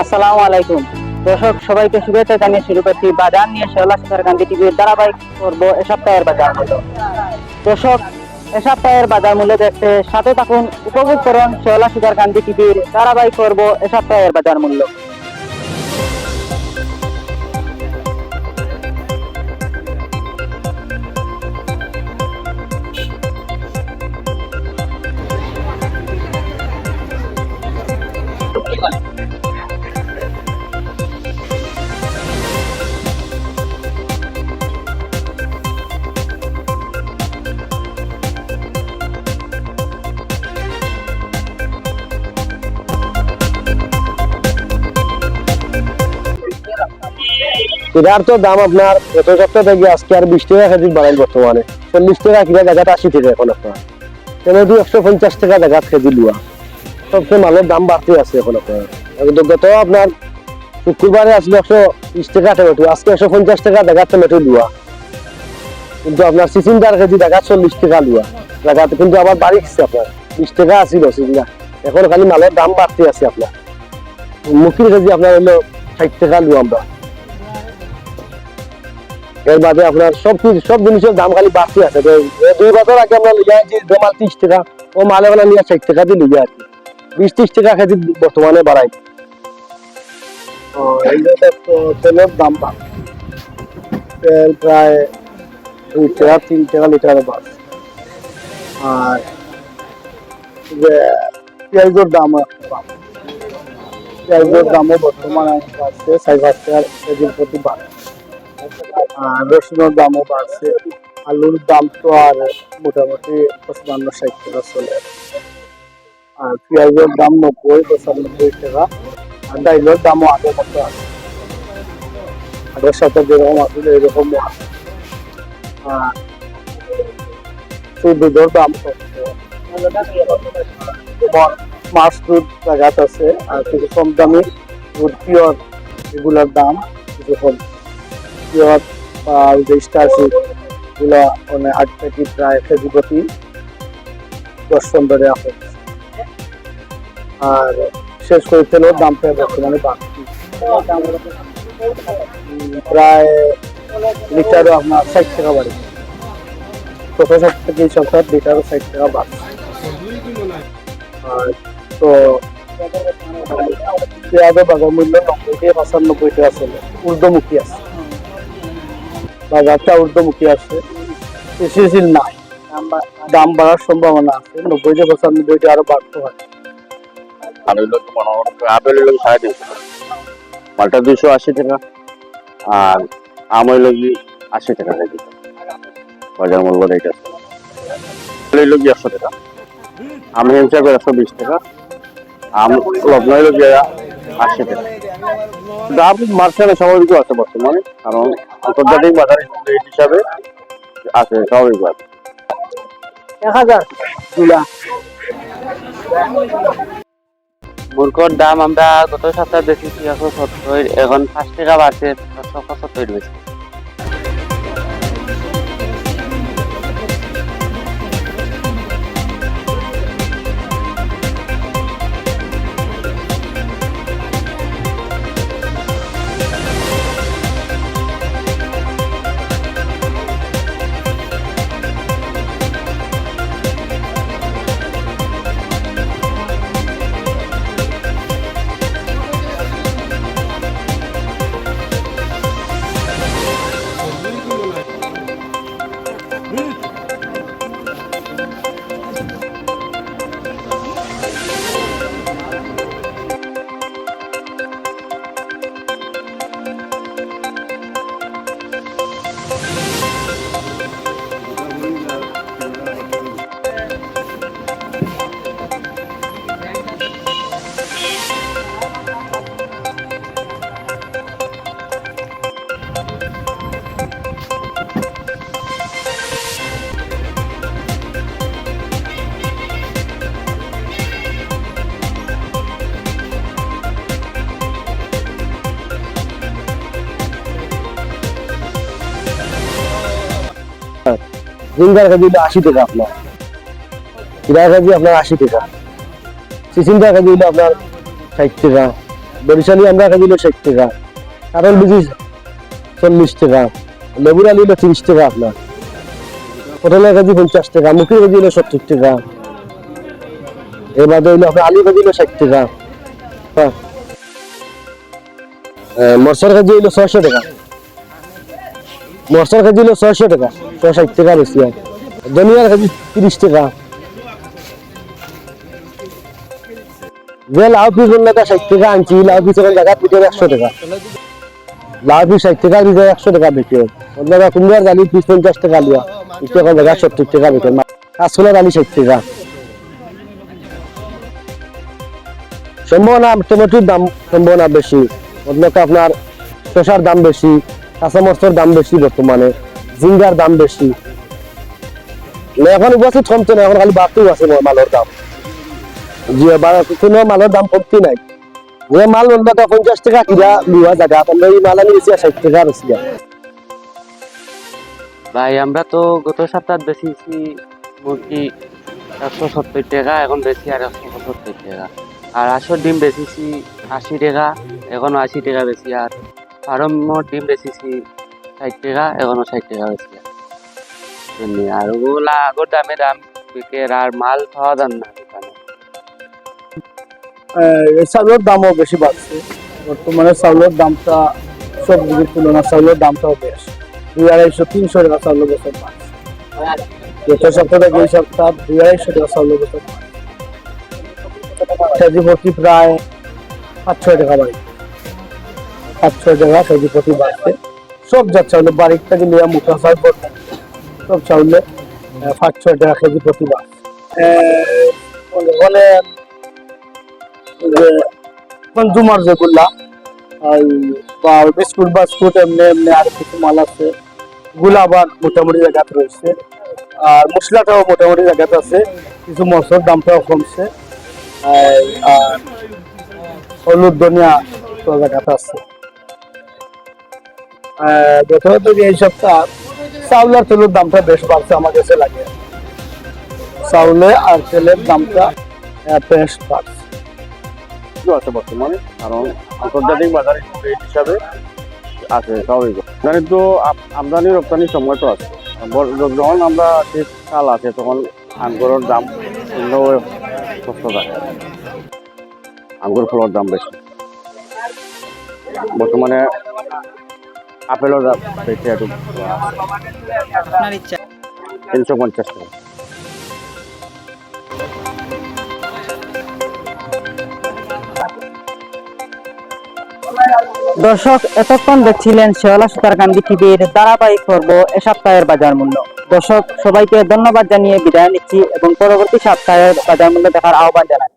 আসসালামু আলাইকুম দর্শক, সবাইকে শুভেচ্ছা জানিয়ে শুরু করছি বাজার নিয়ে শেওলা সুতারকান্দি টিভির ধারাবাহিক পর্ব এ সপ্তাহের বাজার মূল্য। দর্শক, এ সপ্তাহের বাজার মূল্য দেখতে সাথে থাকুন, উপভোগ করুন শেওলা সুতারকান্দি টিভির ধারাবাহিক পর্ব এ সপ্তাহের বাজার মূল্য। এটার তো দাম আপনার গত সপ্তাহ থেকে আজকে আর 20 টাকা কেজি বাড়াই, বর্তমানে 40 টাকা কিনা জায়গাটা 80 টাকা এখন আপনার টমেটো 150 টাকা জায়গা কেজি লুয়া। সবচেয়ে মালের দাম বাড়তে আছে এখন আপনার। গত আপনার শুক্রবারে আসলে 120 টাকা টমেটো, আজকে 150 টাকা জায়গা টমেটো লুয়া, কিন্তু আপনার চিচিন্ডার কেজি জায়গা 40 টাকা লুয়া জায়গাতে, কিন্তু আবার বাড়ি গেছে আপনার 20 টাকা আসিল চিচিন্ডা। এখন খালি মালের দাম বাড়তে আছে আপনার। মুখির কেজি আপনার হলো 60 টাকা লুয়া আমরা। এর বাদে আপনার সব জিনিসের দাম খালি বাড়তি আছে। 2 বছর আগে আমরা লিয়ে আছি যে মাল 30 টাকা, ও মালে আমরা নিয়ে 60 টাকা দিয়ে লিয়ে আছি, 20-30 টাকা কেজি বর্তমানে বাড়াই। তেলের দাম তেল প্রায় 2 টাকা 3 টাকা লিটার বাড়ছে। আর পেঁয়াজের দামও বর্তমানে বাড়ছে 5 টাকা কেজির প্রতি বাড়ছে। রসুনের দামও বাড়ছে। আলুর দাম তো আর মোটামুটি 55-60 টাকা চলে, আর পেঁয়াজের দাম 90-95 টাকা। আর ডাইলের দামও আগের মতো আছে, আগের সাথে যেরকম আসলে এরকমও আছে। আর দুধের দাম যেমন মাছ দুধ জায়গাত আছে, আর কিছু কম দামি দুধ পিওর এগুলোর দাম কিছু কম। পিওর বা স্টার সুদ এগুলো 8 প্যাকেট প্রায় কেজি প্রতি 10-15 টাকা। আর শেষ করে তেলের দামটা বর্তমানে বাড়তি, প্রায় লিটারও আপনার 60 টাকা বাড়ে। গত সপ্তাহ থেকে এই সপ্তাহ লিটারও 60 টাকা বাড়ছে। তো পেঁয়াজের বাজার মূল্য 90-95 টাকা চলে, ঊর্ধ্বমুখী আছে বাজারটা, ঊর্ধ্বমুখী আছে, স্থিতিশীল না। দাম বাড়ার সম্ভাবনা আছে, 90-95 টাকা আরো বাড়তে হয়। আপেল হইল 350, মালটা 280 টাকা, আর আম হইল 80 টাকা কেজি বাজার মূল্য রেট আছে। হইল 100 টাকা, আম হিমসাবে 120 টাকা, আম লগ্ন হইল 80 টাকা। দাম মার্কেটে স্বাভাবিকও আছে বর্তমানে, কারণ আন্তর্জাতিক বাজার রেট হিসাবে আছে স্বাভাবিক বাজার। 1000 তুলা মুরগোর দাম আমরা গত সপ্তাহে দেখেছি 170, এখন 5 টাকা বাড়ছে, 170 বেশি। জিঙ্গার কেজি 80 টাকা আপনার, চিরার কেজি আপনার 80 টাকা, চিচিন্ডার কেজি আপনার 60 টাকা, বরিশালি আমরা কেজি 60 টাকা, কারণ বিজি 40 টাকা, লেবুর আলু 30 টাকা আপনার, পটলের কেজি 50 টাকা, মুখির কেজি 70 টাকা, এবার হইলো আপনার আলু কেজি 60 টাকা, মরসর কেজি হইলো 600 টাকা, মরসর কেজি হইলো 600 টাকা, 160 টাকা বেশি হয়। ধনিয়ার কেজি 30 টাকা, যে লাউ পিস বললে 60 টাকা আনছি, লাউ পিস এখন জায়গা পিঠে 100 টাকা, লাউ পিস 60 টাকা দিতে 100 টাকা বিকে, আপনারা কুমড়ার ডালি পিস 50 টাকা লিয়া, একটু এখন জায়গা 70 টাকা বিকে, কাঁচকলার ডালি 60 টাকা। সম্ভাবনা টমেটোর দাম সম্ভাবনা বেশি, অন্যকে আপনার শসার দাম বেশি, কাঁচামরিচের দাম বেশি, বর্তমানে ঝিঙ্গার দাম বেশি, এখন উপস্থিত কমছে না, এখন খালি বাড়তেও আছে মালের দাম, যে কোনো মালের দাম কমতি নাই, যে মাল অন্যটা 50 টাকা কিনা লিওয়া জায়গা, আমরা এই মাল আনি 60 টাকা বেশি। ভাই আমরা তো গত সপ্তাহ বেশিছি মুরগি 170 টাকা, এখন বেশি আর 175 টাকা। আর আসর ডিম বেশিছি 80 টাকা, এখনো 80 টাকা বেশি। আর ফার্মর ডিম বেশিছি 60 টাকা, এখনো 60 টাকা বেশি। আর ওগুলা আগর দামে দাম বিকের, আর মাল পাওয়া যান না দোকানে। চাউলের দামও বেশি বাড়ছে, বর্তমানে চাউলের দামটা সব দিকের তুলনায় চাউলের দামটাও বেশ, 200-250 টাকা চাউলের বছর বাড়ছে। গত সপ্তাহ থেকে এই সপ্তাহ 200-250 টাকা চাউলের বছর বাড়ছে, কেজি প্রতি প্রায় 500 টাকা বাড়ি, 500 টাকা কেজি প্রতি বাড়ছে। সব জাত চাউলে বাড়ির থেকে নিয়ে মুখা চাল পর্যন্ত সব চাউলে 500 টাকা কেজি প্রতি বাড়ছে। কনজুমার যেগুলা বিস্কুট বাস্কুট এমনি এমনি আর কিছু মাল আছে, গুলা আবার মোটামুটি জায়গাতে রয়েছে, আর মশলাটাও মোটামুটি জায়গাতে আছে, কিছু মশলার দামটাও কমছে, আর হলুদ ধনিয়া তো জায়গাতে আছে। যথাযথ এই সপ্তাহ চাউল আর তেলের দামটা বেশ বাড়ছে আমার কাছে লাগে, চাউলে আর তেলের দামটা বেশ বাড়ছে আছে বর্তমানে, কারণ আন্তর্জাতিক বাজার হিসাবে আছে স্বাভাবিক। তো আমদানি রপ্তানির সময় তো আছে, যখন আমরা শীতকাল আছে তখন আঙ্গুরের দাম সস্তা থাকে, আঙ্গুর ফলের দাম বেশি। বর্তমানে আপেলের দাম বেশি, একটু 350 টাকা। দর্শক এতক্ষণ দেখছিলেন শেওলা সুতারকান্দি টিভির ধারাবাহিক পর্ব এ সপ্তাহের বাজার মূল্য। দর্শক সবাইকে ধন্যবাদ জানিয়ে বিদায় নিচ্ছি এবং পরবর্তী সপ্তাহের বাজার মূল্য দেখার আহ্বান জানাচ্ছি।